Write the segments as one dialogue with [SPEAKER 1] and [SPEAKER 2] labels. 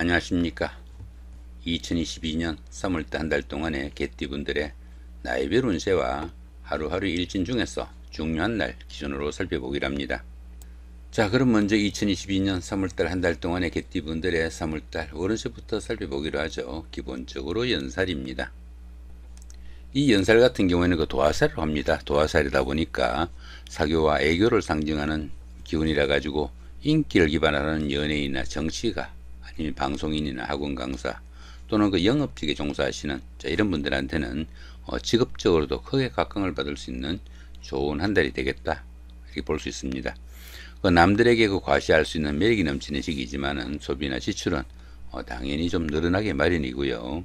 [SPEAKER 1] 안녕하십니까. 2022년 3월달 한 달 동안의 개띠분들의 나이별 운세와 하루하루 일진 중에서 중요한 날 기준으로 살펴보기로 합니다. 자, 그럼 먼저 2022년 3월달 한 달 동안의 개띠분들의 3월달 월운세부터 살펴보기로 하죠. 기본적으로 연살입니다. 이 연살 같은 경우에는 그 도화살을 합니다. 도화살이다 보니까 사교와 애교를 상징하는 기운이라 가지고 인기를 기반하는 연예인이나 정치가 아니면 방송인이나 학원 강사 또는 그 영업직에 종사하시는 이런 분들한테는 직업적으로도 크게 각광을 받을 수 있는 좋은 한 달이 되겠다, 이렇게 볼 수 있습니다. 남들에게 과시할 수 있는 매력이 넘치는 시기지만은 소비나 지출은 당연히 좀 늘어나게 마련이고요.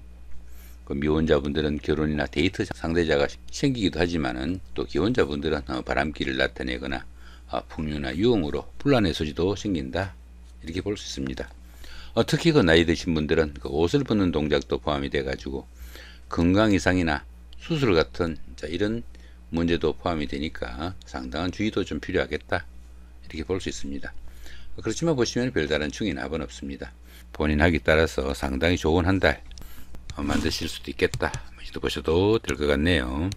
[SPEAKER 1] 미혼자분들은 결혼이나 데이트 상대자가 생기기도 하지만은 또 기혼자분들은 바람기를 나타내거나 풍류나 유흥으로 분란의 소지도 생긴다, 이렇게 볼 수 있습니다. 특히 나이 드신 분들은 옷을 벗는 동작도 포함이 돼 가지고 건강 이상이나 수술 같은 이런 문제도 포함이 되니까 상당한 주의도 좀 필요하겠다, 이렇게 볼 수 있습니다. 그렇지만 보시면 별다른 충이나 합은 없습니다. 본인 학에 따라서 상당히 좋은 한 달 만드실 수도 있겠다, 이렇게 보셔도 될 것 같네요.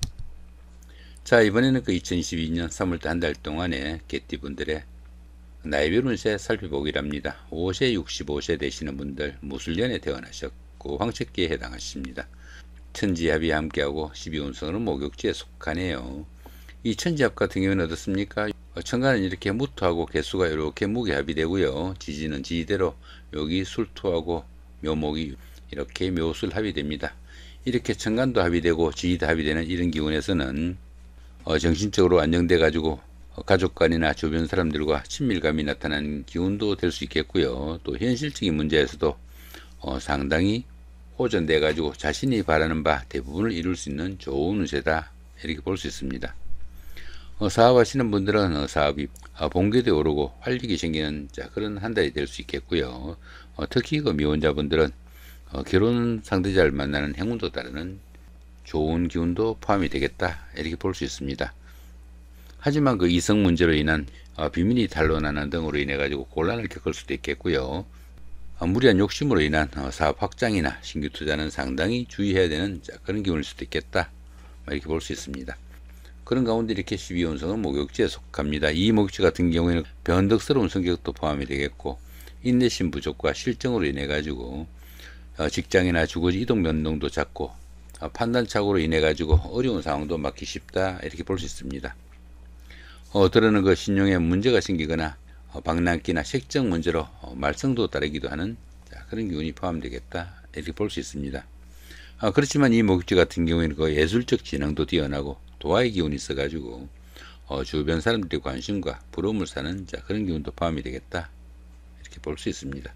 [SPEAKER 1] 자, 이번에는 2022년 3월달 한 달 동안의 개띠분들의 나이별 운세 살펴보기로 합니다. 5세 65세 되시는 분들 무술년에 태어나셨고 황책기에 해당하십니다. 천지합이 함께하고 12운성으로 목욕지에 속하네요. 이 천지합 같은 경우는 어떻습니까? 천간은 이렇게 무토하고 개수가 이렇게 무게합이 되고요. 지지는 지지대로 여기 술토하고 묘목이 이렇게 묘술합이 됩니다. 이렇게 천간도 합이 되고 지지도 합이 되는 이런 기운에서는 정신적으로 안정돼 가지고 가족 간이나 주변 사람들과 친밀감이 나타나는 기운도 될 수 있겠고요. 또 현실적인 문제에서도 상당히 호전돼 가지고 자신이 바라는 바 대부분을 이룰 수 있는 좋은 운세다, 이렇게 볼 수 있습니다. 사업하시는 분들은 사업이 본궤도에 오르고 활력이 생기는 그런 한 달이 될 수 있겠고요. 특히 미혼자분들은 결혼 상대자를 만나는 행운도 따르는 좋은 기운도 포함이 되겠다, 이렇게 볼 수 있습니다. 하지만 이성 문제로 인한 비밀이 탄로나는 등으로 인해 가지고 곤란을 겪을 수도 있겠고요. 무리한 욕심으로 인한 사업 확장이나 신규 투자는 상당히 주의해야 되는 그런 기운일 수도 있겠다, 이렇게 볼 수 있습니다. 그런 가운데 이렇게 12운성은 목욕지에 속합니다. 이 목욕지 같은 경우에는 변덕스러운 성격도 포함이 되겠고 인내심 부족과 실정으로 인해 가지고 직장이나 주거지 이동 변동도 잦고 판단착오로 인해 가지고 어려운 상황도 맡기 쉽다, 이렇게 볼 수 있습니다. 들어는 신용에 문제가 생기거나 방랑기나 색적 문제로 말썽도 따르기도 하는 그런 기운이 포함되겠다, 이렇게 볼 수 있습니다. 그렇지만 이 목욕지 같은 경우에는 예술적 지능도 뛰어나고 도화의 기운이 있어 가지고 주변 사람들의 관심과 부러움을 사는 그런 기운도 포함이 되겠다, 이렇게 볼 수 있습니다.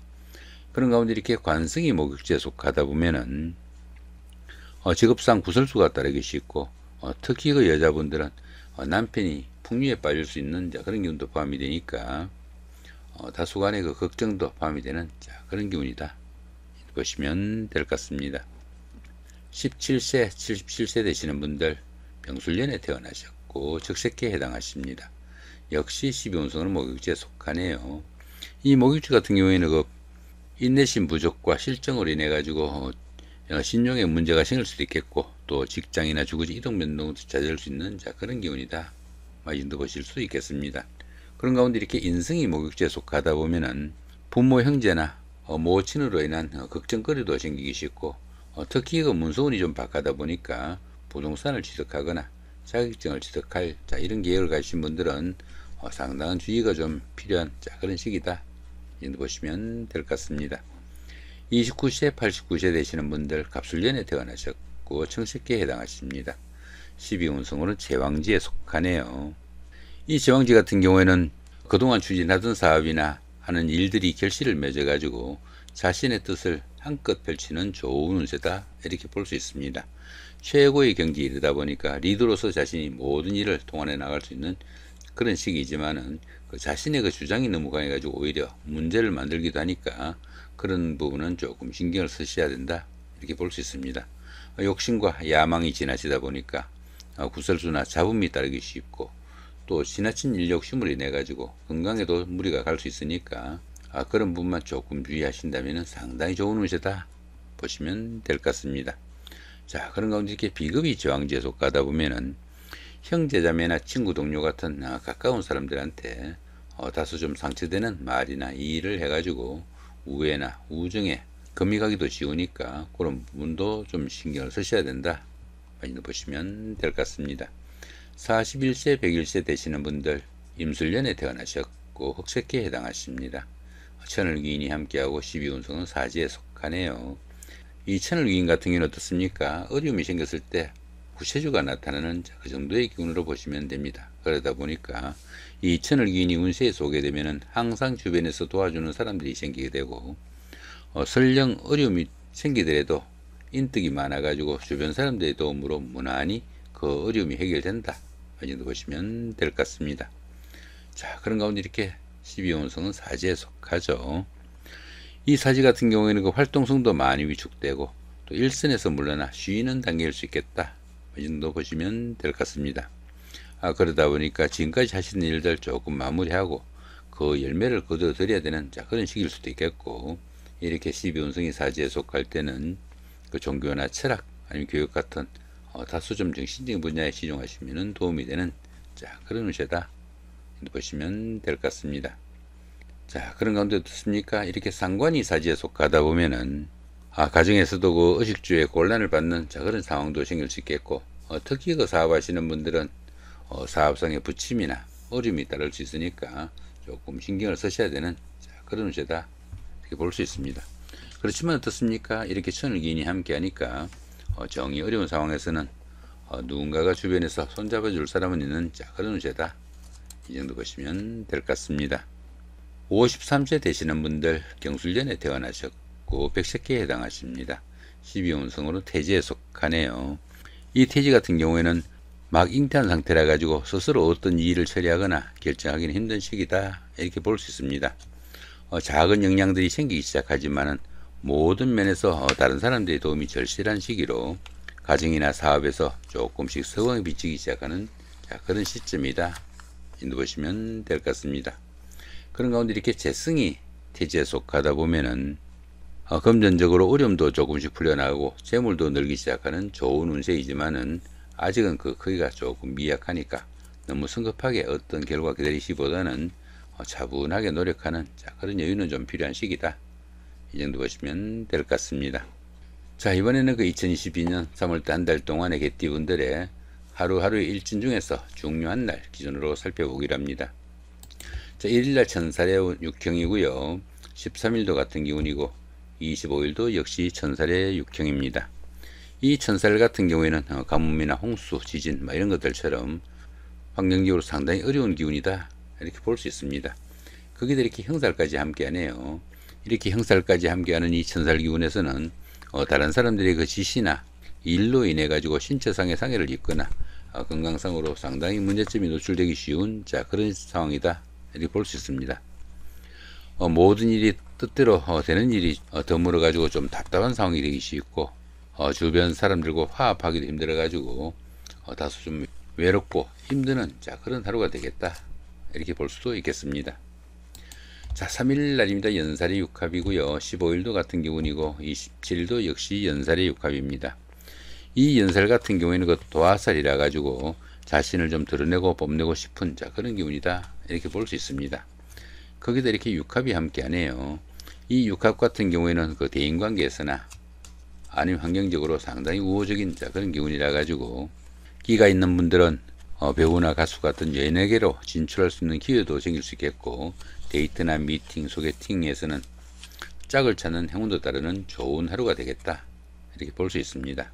[SPEAKER 1] 그런 가운데 이렇게 관성이 목욕지에 속하다 보면은 직업상 구설수가 따르기 쉽고 특히 여자분들은 남편이 풍류에 빠질 수 있는 그런 기운도 포함이 되니까 다소간의 걱정도 포함이 되는 그런 기운이다, 보시면 될 것 같습니다. 17세 77세 되시는 분들 병술년에 태어나셨고 적색기에 해당하십니다. 역시 12운성으로 목욕지에 속하네요. 이 목욕지 같은 경우에는 인내심 부족과 실정으로 인해 가지고 신용에 문제가 생길 수도 있겠고 또 직장이나 주거지 이동 변동도 잦을 수 있는 그런 기운이다, 이 정도 보실 수 있겠습니다. 그런 가운데 이렇게 인성이 목욕지에 속하다 보면은 부모 형제나 모친으로 인한 걱정거리도 생기기 쉽고 특히 문서운이 좀 박하다 보니까 부동산을 취득하거나 자격증을 취득할 이런 계획을 가지신 분들은 상당한 주의가 좀 필요한 그런 시기다, 이렇게 보시면 될 것 같습니다. 29세 89세 되시는 분들 갑술년에 태어나셨고 청색기에 해당하십니다. 12운성으로는 제왕지에 속하네요. 이 제왕지 같은 경우에는 그동안 추진하던 사업이나 하는 일들이 결실을 맺어 가지고 자신의 뜻을 한껏 펼치는 좋은 운세다, 이렇게 볼 수 있습니다. 최고의 경지에 이르다 보니까 리더로서 자신이 모든 일을 동원해 나갈 수 있는 그런 시기이지만은 자신의 주장이 너무 강해 가지고 오히려 문제를 만들기도 하니까 그런 부분은 조금 신경을 쓰셔야 된다, 이렇게 볼 수 있습니다. 욕심과 야망이 지나치다 보니까 구설수나 잡음이 따르기 쉽고 또 지나친 일 욕심으로 인해 가지고 건강에도 무리가 갈 수 있으니까 그런 부분만 조금 유의하신다면 상당히 좋은 운세다 보시면 될 것 같습니다. 자, 그런 가운데 이렇게 비급이 저항지에 속하다 보면은 형제자매나 친구 동료 같은 가까운 사람들한테 다소 좀 상처되는 말이나 일을 해가지고 우애나 우정에 금이 가기도 쉬우니까 그런 부분도 좀 신경을 쓰셔야 된다 많이 보시면 될 것 같습니다. 41세 100일세 되시는 분들 임술년에 태어나셨고 흑색기에 해당하십니다. 천을귀인이 함께하고 12운성은 사지에 속하네요. 이 천을귀인 같은 경우는 어떻습니까? 어려움이 생겼을 때 구세주가 나타나는 그 정도의 기운으로 보시면 됩니다. 그러다 보니까 이 천을귀인이 운세에 쏘게 되면은 항상 주변에서 도와주는 사람들이 생기게 되고 설령 어려움이 생기더라도 인덕이 많아가지고 주변 사람들의 도움으로 무난히 그 어려움이 해결된다. 이 정도 보시면 될 것 같습니다. 자, 그런 가운데 이렇게 12운성은 사지에 속하죠. 이 사지 같은 경우에는 그 활동성도 많이 위축되고 또 일선에서 물러나 쉬는 단계일 수 있겠다. 이 정도 보시면 될 것 같습니다. 그러다 보니까 지금까지 하시는 일들 조금 마무리하고 그 열매를 거둬들여야 되는 그런 시기일 수도 있겠고, 이렇게 12운성이 사지에 속할 때는 그 종교나 철학 아니면 교육 같은 다소 좀 정신적인 분야에 시중하시면 도움이 되는 그런 운세다 보시면 될 것 같습니다. 자, 그런 가운데 어떻습니까? 이렇게 상관이 사지에 속하다 보면은 가정에서도 그 의식주에 곤란을 받는 그런 상황도 생길 수 있겠고, 특히 그 사업하시는 분들은 사업상의 부침이나 어려움이 따를 수 있으니까 조금 신경을 쓰셔야 되는 그런 운세다 이렇게 볼 수 있습니다. 그렇지만 어떻습니까? 이렇게 천을기인이 함께 하니까 정이 어려운 상황에서는 누군가가 주변에서 손잡아 줄 사람은 있는 그런 운세다 이 정도 보시면 될 것 같습니다. 53세 되시는 분들 경술년에 태어나셨고 백색기에 해당하십니다. 12운성으로 태지에 속하네요. 이 태지 같은 경우에는 막 잉태한 상태라 가지고 스스로 어떤 일을 처리하거나 결정하기는 힘든 시기다 이렇게 볼 수 있습니다. 작은 영향들이 생기기 시작하지만은 모든 면에서 다른 사람들의 도움이 절실한 시기로 가정이나 사업에서 조금씩 서광이 비치기 시작하는 그런 시점이다 인도 보시면 될 것 같습니다. 그런 가운데 이렇게 재성이 태지에 속하다 보면은 금전적으로 어려움도 조금씩 풀려나가고 재물도 늘기 시작하는 좋은 운세이지만은 아직은 그 크기가 조금 미약하니까 너무 성급하게 어떤 결과 기다리시보다는 차분하게 노력하는 그런 여유는 좀 필요한 시기다 이 정도 보시면 될 것 같습니다. 자, 이번에는 그 2022년 3월달 한 달 동안의 개띠분들의 하루하루의 일진 중에서 중요한 날 기준으로 살펴보기로 합니다. 자, 1일날 천살의 육형이고요. 13일도 같은 기운이고 25일도 역시 천살의 육형입니다. 이 천살 같은 경우에는 가뭄이나 홍수, 지진 이런 것들처럼 환경적으로 상당히 어려운 기운이다 이렇게 볼 수 있습니다. 거기다 이렇게 형살까지 함께하네요. 이렇게 형살까지 함께하는 이 천살 기운에서는 다른 사람들의 그 지시나 일로 인해 가지고 신체상의 상해를 입거나 건강상으로 상당히 문제점이 노출되기 쉬운 그런 상황이다 이렇게 볼 수 있습니다. 모든 일이 뜻대로 되는 일이 드물어 가지고 좀 답답한 상황이 되기 쉽고 주변 사람들과 화합하기도 힘들어 가지고 다소 좀 외롭고 힘드는 그런 하루가 되겠다 이렇게 볼 수도 있겠습니다. 자, 3일 날입니다. 연살의 육합이고요. 15일도 같은 기운이고 27일도 역시 연살의 육합입니다. 이 연살 같은 경우에는 그 도화살이라 가지고 자신을 좀 드러내고 뽐내고 싶은 그런 기운이다 이렇게 볼 수 있습니다. 거기다 이렇게 육합이 함께 하네요. 이 육합 같은 경우에는 그 대인관계에서나 아니면 환경적으로 상당히 우호적인 그런 기운이라 가지고 끼가 있는 분들은 배우나 가수 같은 연예계로 진출할 수 있는 기회도 생길 수 있겠고, 데이트나 미팅, 소개팅에서는 짝을 찾는 행운도 따르는 좋은 하루가 되겠다 이렇게 볼 수 있습니다.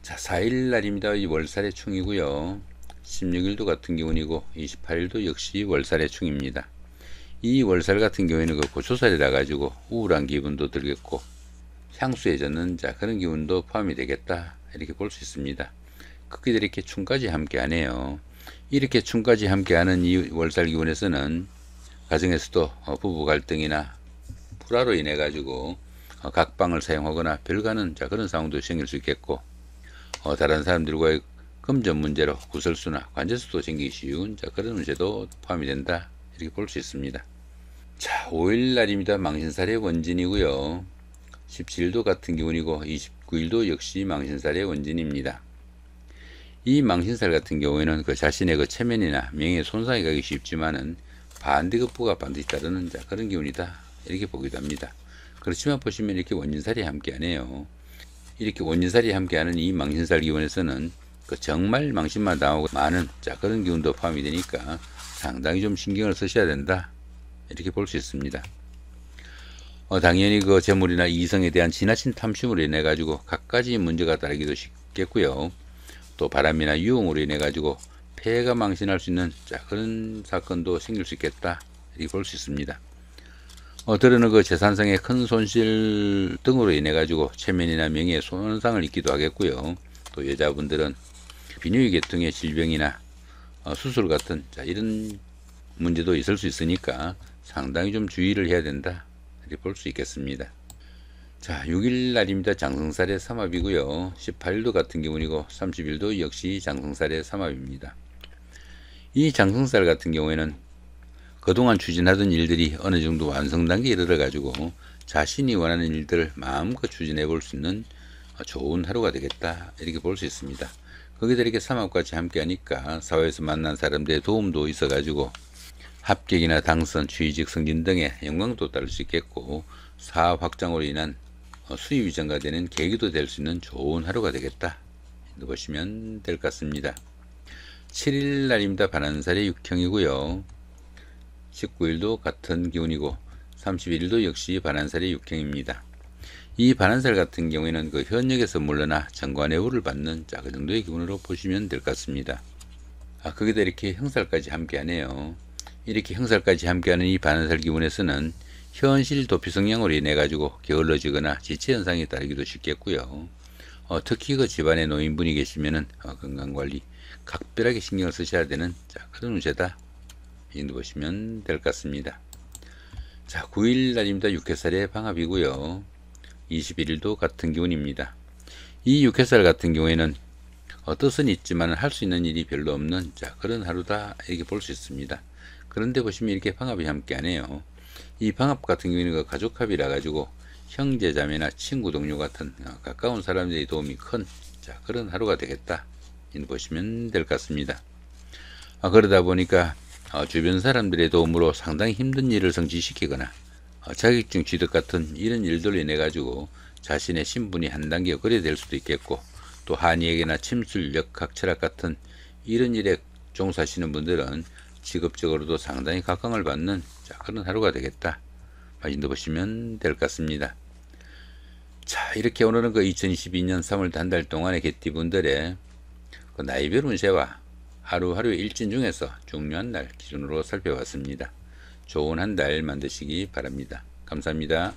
[SPEAKER 1] 자, 4일 날입니다. 이 월살의 충이고요. 16일도 같은 기운이고 28일도 역시 월살의 충입니다. 이 월살 같은 경우에는 그 고초살이라 가지고 우울한 기분도 들겠고 향수에 젖는 그런 기운도 포함이 되겠다 이렇게 볼 수 있습니다. 크게 이렇게 충까지 함께 하네요. 이렇게 충까지 함께 하는 이 월살 기운에서는 가정에서도 부부 갈등이나 불화로 인해 가지고 각방을 사용하거나 별가는 그런 상황도 생길 수 있겠고, 다른 사람들과의 금전 문제로 구설수나 관제수도 생기기 쉬운 그런 문제도 포함이 된다 이렇게 볼 수 있습니다. 자, 5일날입니다. 망신살의 원진이고요. 17일도 같은 기운이고 29일도 역시 망신살의 원진입니다. 이 망신살 같은 경우에는 그 자신의 그 체면이나 명예에 손상이 가기 쉽지만은 반대급부가 반드시 따르는 그런 기운이다, 이렇게 보기도 합니다. 그렇지만 보시면 이렇게 원진살이 함께하네요. 이렇게 원진살이 함께하는 이 망신살 기운에서는 그 정말 망신만 당하고 많은 그런 기운도 포함이 되니까 상당히 좀 신경을 쓰셔야 된다, 이렇게 볼 수 있습니다. 당연히 그 재물이나 이성에 대한 지나친 탐심으로 인해 가지고 갖가지 문제가 따르기도 쉽겠고요. 또 바람이나 유흥으로 인해 가지고 폐해가 망신할 수 있는 그런 사건도 생길 수 있겠다, 이렇게 볼 수 있습니다. 때로는 그 재산상의 큰 손실 등으로 인해 가지고 체면이나 명예에 손상을 입기도 하겠고요. 또 여자분들은 비뇨기 계통의 질병이나 수술 같은 이런 문제도 있을 수 있으니까 상당히 좀 주의를 해야 된다, 이렇게 볼 수 있겠습니다. 자, 6일 날입니다. 장성살의 삼합이고요. 18일도 같은 기운이고 30일도 역시 장성살의 삼합입니다. 이 장성살 같은 경우에는 그동안 추진하던 일들이 어느 정도 완성 단계에 이르러 가지고 자신이 원하는 일들을 마음껏 추진해 볼 수 있는 좋은 하루가 되겠다, 이렇게 볼 수 있습니다. 거기다 이렇게 삼합같이 함께 하니까 사회에서 만난 사람들의 도움도 있어 가지고 합격이나 당선, 취직, 승진 등의 영광도 따를 수 있겠고 사업 확장으로 인한 수입이 증가되는 계기도 될 수 있는 좋은 하루가 되겠다, 보시면 될 것 같습니다. 7일 날입니다. 반환살의 육형이고요. 19일도 같은 기운이고 31일도 역시 반환살의 육형입니다. 이 반환살 같은 경우에는 그 현역에서 물러나 정관예우를 받는 그 정도의 기운으로 보시면 될 것 같습니다. 거기다 이렇게 형살까지 함께 하네요. 이렇게 형살까지 함께하는 이 반환살 기운에서는 현실 도피 성향으로 인해 가지고 게을러지거나 지체 현상이 따르기도 쉽겠고요. 특히 그 집안에 노인분이 계시면은 건강관리 각별하게 신경을 쓰셔야 되는 그런 운세다, 이 정도 보시면 될 것 같습니다. 자, 9일 날입니다. 육해살의 방합이고요. 21일도 같은 기운입니다. 이 육해살 같은 경우에는 뜻은 있지만 할 수 있는 일이 별로 없는 그런 하루다, 이렇게 볼 수 있습니다. 그런데 보시면 이렇게 방합이 함께 하네요. 이 방합 같은 경우에는 그 가족합이라 가지고 형제 자매나 친구 동료 같은 가까운 사람들의 도움이 큰 그런 하루가 되겠다, 이렇게 보시면 될 것 같습니다. 그러다 보니까 주변 사람들의 도움으로 상당히 힘든 일을 성취시키거나 자격증 취득 같은 이런 일들로 인해 가지고 자신의 신분이 한 단계 업그레이드 될 수도 있겠고, 또 한의학이나 침술, 역학, 철학 같은 이런 일에 종사하시는 분들은 직업적으로도 상당히 각광을 받는 그런 하루가 되겠다, 마진도 보시면 될 것 같습니다. 자, 이렇게 오늘은 그 2022년 3월 한 달 동안의 개띠분들의 그 나이별 운세와 하루하루의 일진 중에서 중요한 날 기준으로 살펴봤습니다. 좋은 한 달 만드시기 바랍니다. 감사합니다.